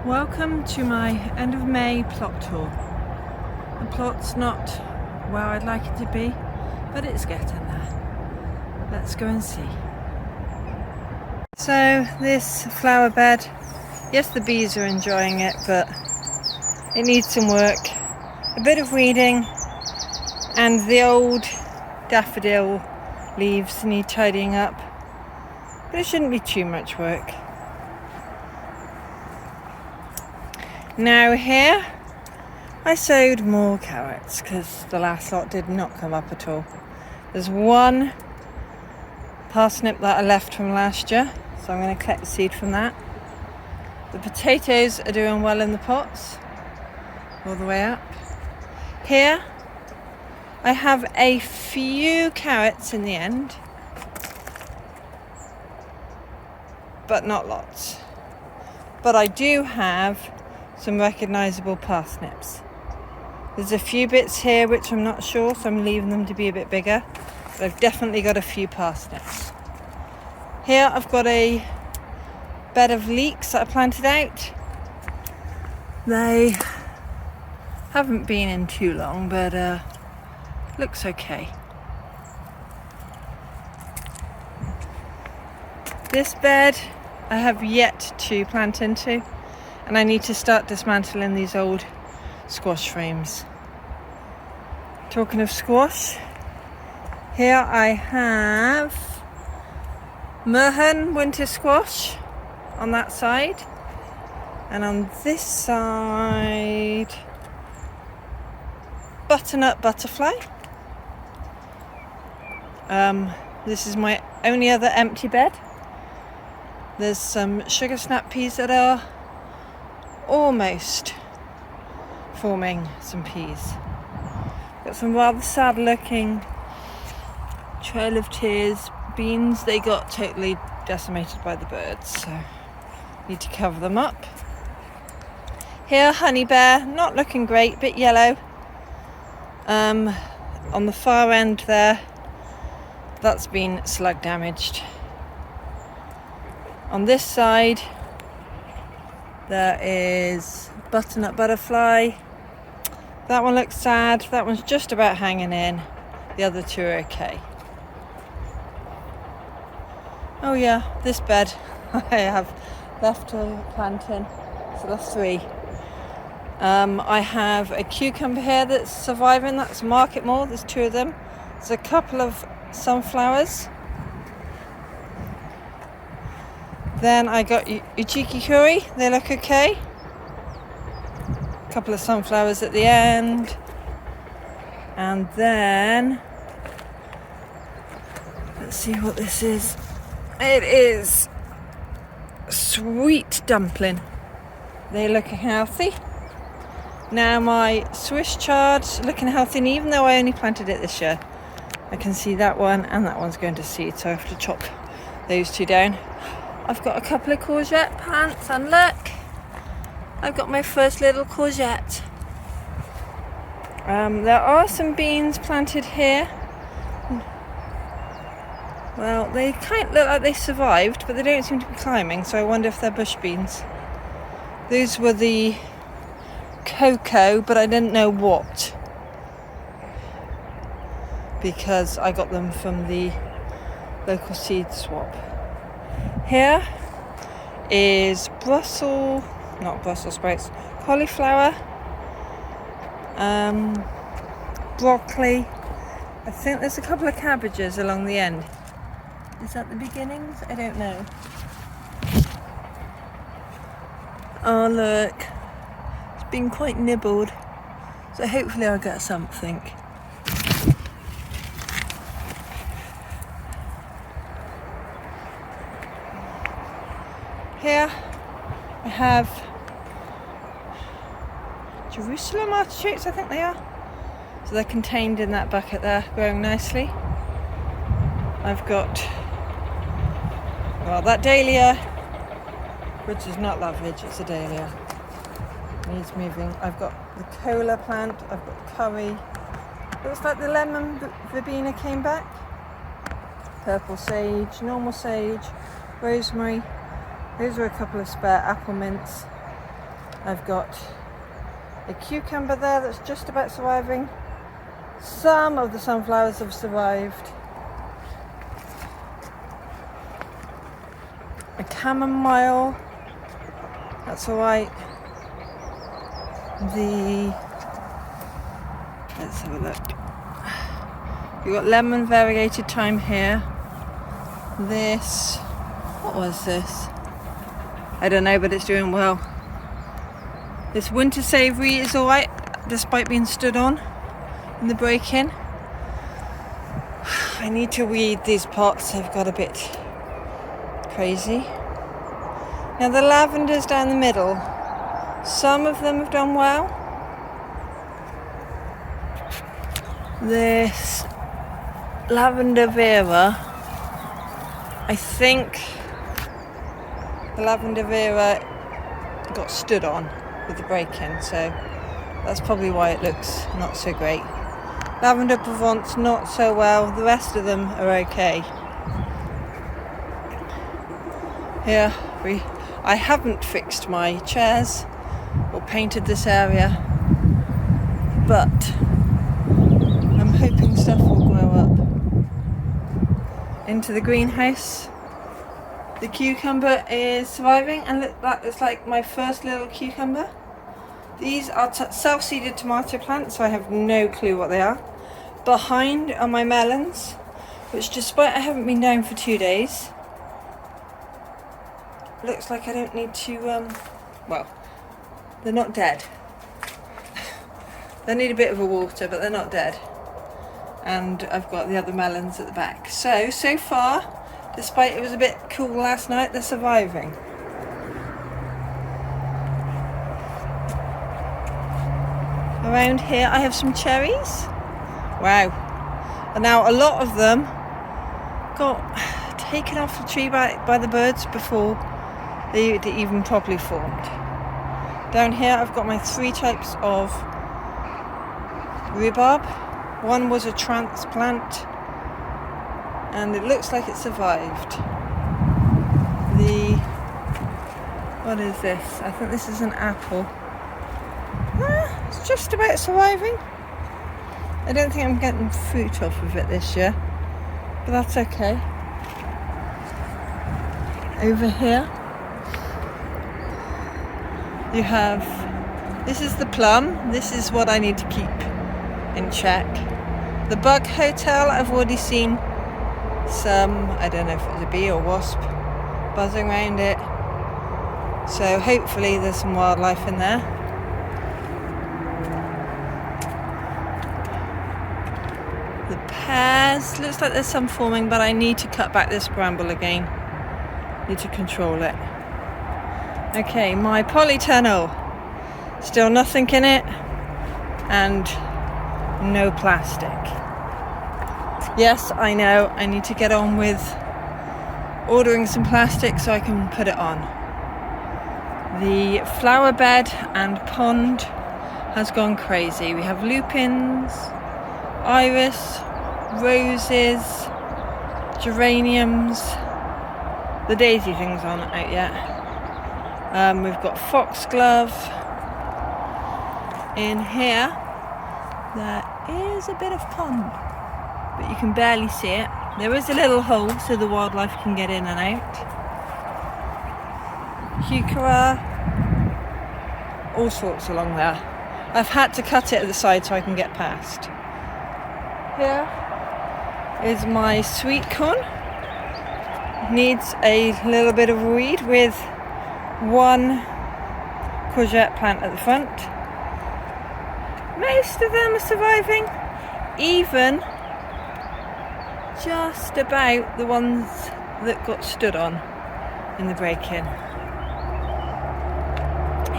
Welcome to my end of May plot tour. The plot's not where I'd like it to be, but it's getting there. Let's go and see. So this flower bed, yes, the bees are enjoying it, but it needs some work, a bit of weeding, and the old daffodil leaves need tidying up, but it shouldn't be too much work. Now here I sowed more carrots because the last lot did not come up at all. There's one parsnip that I left from last year, so I'm going to collect the seed from that. The potatoes are doing well in the pots, all the way up. Here I have a few carrots in the end, but not lots. But I do have some recognisable parsnips. There's a few bits here which I'm not sure, so I'm leaving them to be a bit bigger. But I've definitely got a few parsnips. Here I've got a bed of leeks that I planted out. They haven't been in too long, but looks okay. This bed I have yet to plant into, and I need to start dismantling these old squash frames. Talking of squash, here I have Merhen winter squash on that side, and on this side butternut butterfly. This is my only other empty bed. There's some sugar snap peas that are almost forming some peas. Got some rather sad looking Trail of Tears beans. They got totally decimated by the birds, so need to cover them up. Here, honey bear, not looking great, bit yellow. On the far end there, that's been slug damaged. On this side there is butternut butterfly. That one looks sad. That one's just about hanging in. The other two are okay. Oh yeah, this bed I have left to plant in. So that's three. I have a cucumber here that's surviving. That's Market Mall. There's two of them. There's a couple of sunflowers. Then I got Uchiki curry, they look okay. A couple of sunflowers at the end. And then, let's see what this is. It is sweet dumpling. They look healthy. Now my Swiss chard's looking healthy, and even though I only planted it this year, I can see that one and that one's going to seed, so I have to chop those two down. I've got a couple of courgette plants, and look, I've got my first little courgette. There are some beans planted here. Well, they kind of look like they survived, but they don't seem to be climbing, so I wonder if they're bush beans. Those were the cocoa, but I didn't know what, because I got them from the local seed swap. Here is Brussels sprouts, cauliflower, broccoli. I think there's a couple of cabbages along the end. Is that the beginnings? I don't know. Oh look, it's been quite nibbled, so hopefully I'll get something. Here I have Jerusalem artichokes, I think they are. So they're contained in that bucket there, growing nicely. I've got, well, that Dahlia, which is not lovage, it's a Dahlia. Needs moving. I've got the cola plant, I've got curry. Looks like the lemon verbena came back. Purple sage, normal sage, rosemary. Those are a couple of spare apple mints. I've got a cucumber there that's just about surviving. Some of the sunflowers have survived. A chamomile, that's alright. Let's have a look. You've got lemon variegated thyme here. What was this? I don't know, but it's doing well. This winter savoury is alright, despite being stood on in the break-in. I need to weed these pots, they've got a bit crazy. Now the lavenders down the middle, some of them have done well. This lavender vera, I think the lavender vera got stood on with the break-in, so that's probably why it looks not so great. Lavender Provence not so well, the rest of them are okay. Here I haven't fixed my chairs or painted this area, but I'm hoping stuff will grow up into the greenhouse. The cucumber is surviving, and that looks like my first little cucumber. These are self-seeded tomato plants, so I have no clue what they are. Behind are my melons, which despite I haven't been down for 2 days, looks like I don't need to, well, they're not dead. They need a bit of a water, but they're not dead. And I've got the other melons at the back. So far, despite it was a bit cool last night, they're surviving. Around here I have some cherries. Wow. And now a lot of them got taken off the tree by the birds before they even properly formed. Down here I've got my 3 types of rhubarb. One was a transplant and it looks like it survived. What is this? I think this is an apple. It's just about surviving. I don't think I'm getting fruit off of it this year, but that's okay. Over here you have, this is the plum. This is what I need to keep in check. The bug hotel, I've already seen some, I don't know if it was a bee or wasp buzzing around it, so hopefully there's some wildlife in there. The pears, looks like there's some forming, but I need to cut back this bramble again. Need to control it. Okay, my polytunnel, still nothing in it and no plastic. Yes, I know, I need to get on with ordering some plastic so I can put it on. The flower bed and pond has gone crazy. We have lupins, iris, roses, geraniums. The daisy things aren't out yet. We've got foxglove. In here there is a bit of pond, but you can barely see it. There is a little hole so the wildlife can get in and out. Heuchera, all sorts along there. I've had to cut it at the side so I can get past. Here is my sweet corn. Needs a little bit of weed with one courgette plant at the front. Most of them are surviving, even just about the ones that got stood on in the break-in.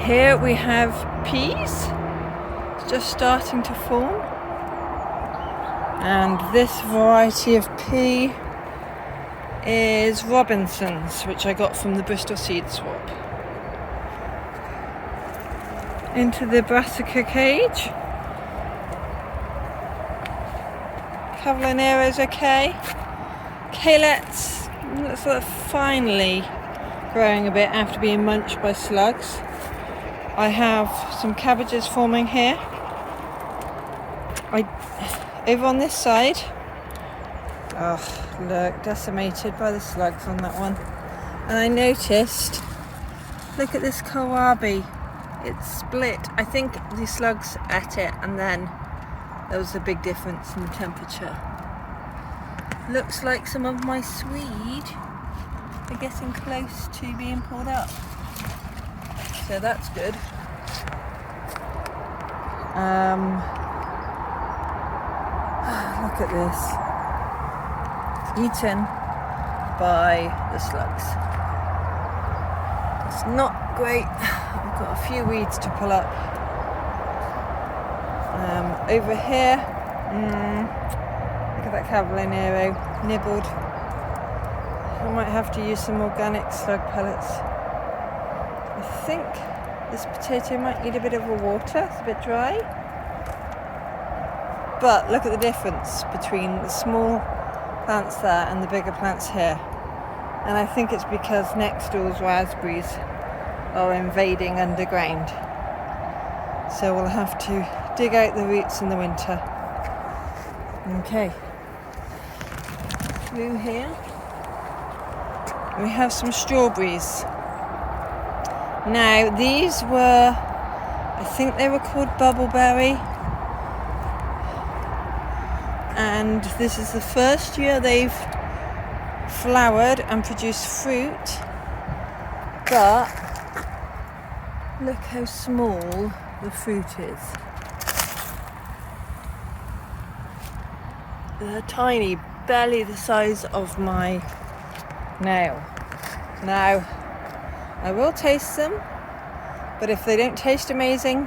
Here we have peas, just starting to form. And this variety of pea is Robinson's, which I got from the Bristol seed swap. Into the brassica cage. Cavallinero's okay. Kalettes looks like finally growing a bit after being munched by slugs. I have some cabbages forming here. Over on this side, oh look, decimated by the slugs on that one. And I noticed, look at this kohlrabi, it's split. I think the slugs ate it and then there was a big difference in the temperature. Looks like some of my swede are getting close to being pulled up. So that's good. Look at this. Eaten by the slugs. It's not great. I've got a few weeds to pull up. Over here, look at that Cavallero, nibbled. I might have to use some organic slug pellets. I think this potato might need a bit of water, it's a bit dry. But look at the difference between the small plants there and the bigger plants here. And I think it's because next door's raspberries are invading underground. So we'll have to dig out the roots in the winter. Okay. Through here, we have some strawberries. Now these were, I think they were called bubbleberry, and this is the first year they've flowered and produced fruit, but look how small the fruit is. They're tiny, barely the size of my nail. Now, I will taste them, but if they don't taste amazing,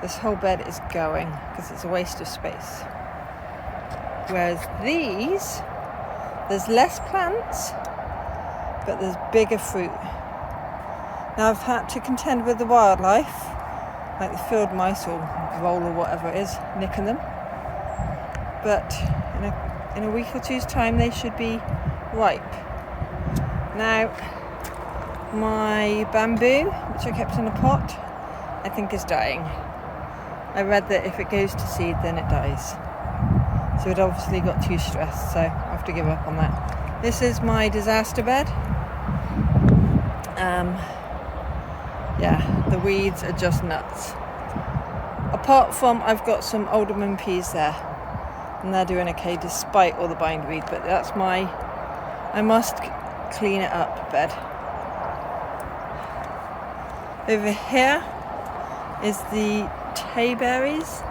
this whole bed is going, because it's a waste of space. Whereas these, there's less plants, but there's bigger fruit. Now I've had to contend with the wildlife, like the field mice or vole or whatever it is, nicking them. But in a week or two's time, they should be ripe. Now, my bamboo, which I kept in a pot, I think is dying. I read that if it goes to seed, then it dies. So it obviously got too stressed, so I have to give up on that. This is my disaster bed. Yeah, the weeds are just nuts. Apart from, I've got some alderman peas there, and they're doing okay despite all the bindweed, but that's I must clean it up bed. Over here is the Tayberries.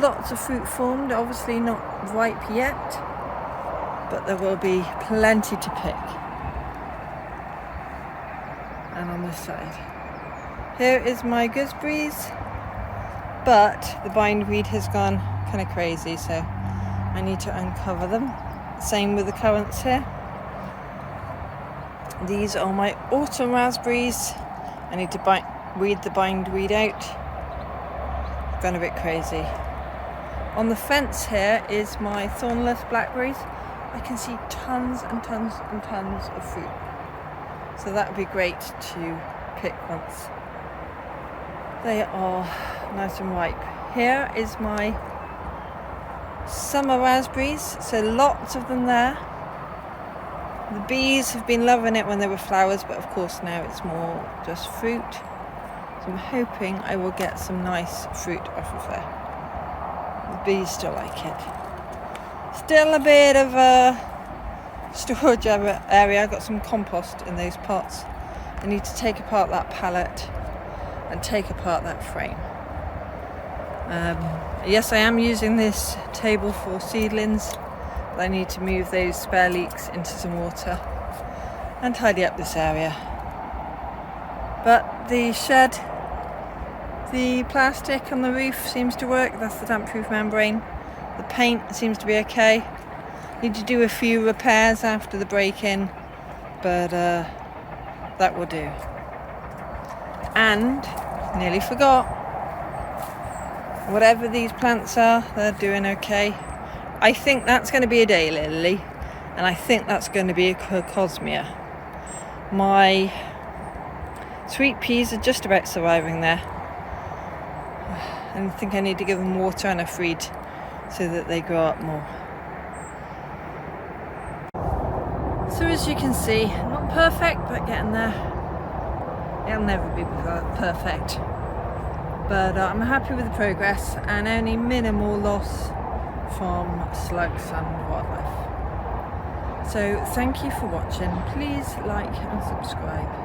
Lots of fruit formed, obviously not ripe yet, but there will be plenty to pick. And on this side. Here is my gooseberries, but the bindweed has gone kind of crazy, so I need to uncover them. Same with the currants here. These are my autumn raspberries. I need to weed the bindweed out. It's gone a bit crazy. On the fence here is my thornless blackberries. I can see tons and tons and tons of fruit. So that would be great to pick once they are nice and ripe. Here is my summer raspberries, so lots of them there. The bees have been loving it when they were flowers, but of course now it's more just fruit. So I'm hoping I will get some nice fruit off of there. The bees still like it. Still a bit of a storage area. I've got some compost in those pots. I need to take apart that pallet and take apart that frame. Yes, I am using this table for seedlings, but I need to move those spare leeks into some water and tidy up this area. But the shed, the plastic on the roof seems to work. That's the damp-proof membrane. The paint seems to be okay. Need to do a few repairs after the break-in, but that will do. And nearly forgot, whatever these plants are, they're doing okay. I think that's going to be a daylily, and I think that's going to be a cosmia. My Sweet peas are just about surviving there. I think I need to give them water and a feed so that they grow up more. So as you can see, not perfect, but getting there. It'll never be perfect. But I'm happy with the progress and only minimal loss from slugs and wildlife. So thank you for watching. Please like and subscribe.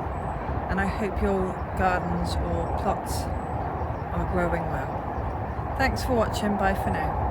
And I hope your gardens or plots are growing well. Thanks for watching. Bye for now.